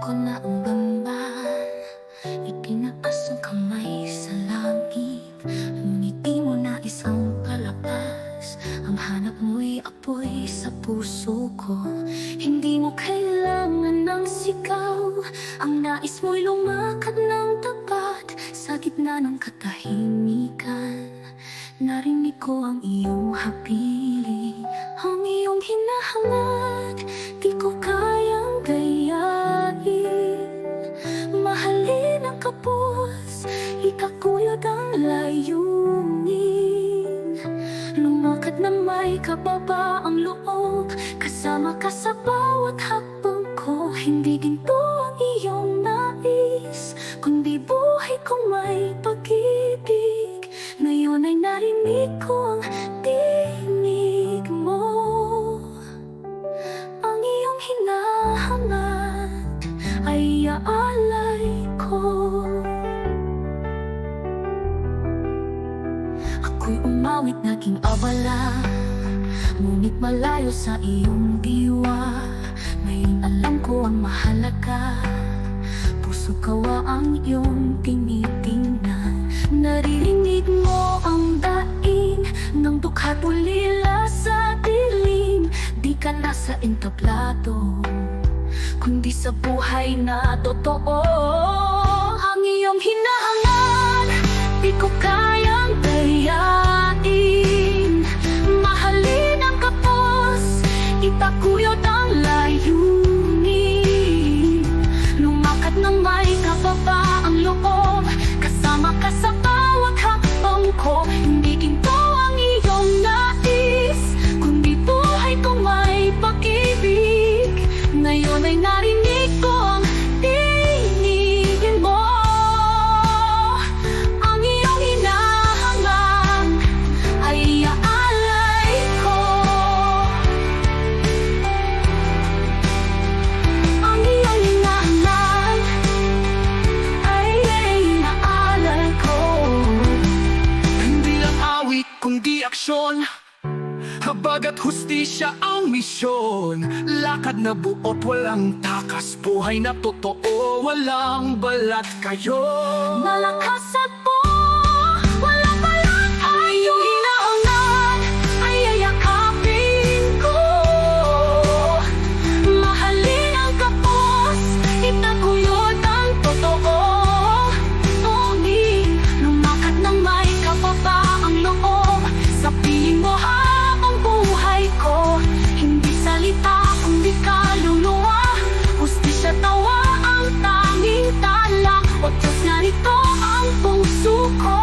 ko na ang bamban, itinaas ang kamay sa langit. Ngunit di mo nais ang palabas, ang hanap mo'y apoy sa puso ko. Hindi mo kailangan ng sigaw, ang nais mo'y lumakad ng tapat. Sa gitna ng katahimikan, narinig ko ang iyong hapili, ang iyong hinahangad, di ko kayang gayahin. Mahalin ang kapos, ikakuyod ang layunin. Lumakad na may kababa ang loob, kasama ka sa bawat hakbang ko. Hindi ginto ang iyong nais, kundi buhay kong may pag-ibig. Ngayon ay narinig ko ang tinig mo, ang iyong hinahangad ay iaalay ko. Ako'y umawit, naging abala, ngunit malayo sa iyong diwa. Ngayon alam ko ang mahalaga, puso kawa ang iyong tinitingnan. Naririnig mo ang daing ng dukha't ulila sa dilim. Di ka nasa entablado, kundi sa buhay na totoo. Ang iyong hinahangad, di ko kayang gayain. Mahalin ang kapos, itakuyod ang layunin. Lumakad ng may kababa ang loob, kasama ka sa bawat hakbang ko. Hindi ginto ang iyong nais, kundi buhay kong may pag-ibig. Ngayon ay narinig ko ang tinigin mo, ang iyong hinahangad ay iaalay ko. Ang iyong hinahangad ay iaalay ko. Hindi lang awit kundi aksyon, habag at hustisya ang misyon. Lakad na buot, walang takas, buhay na totoo, walang balat kayo. Malakas at buo, walang balat. Ang iyong hinahangad ay yayakapin ko. Mahalin ang kapos, itakuyod ang totoo. Ngunit lumakad ng may kababa ang loob, sa piling mo habang buhay ko. Hindi salita kundi kaluluwa, hustisya tawa ang tanging tala. O Diyos, narito ang puso ko.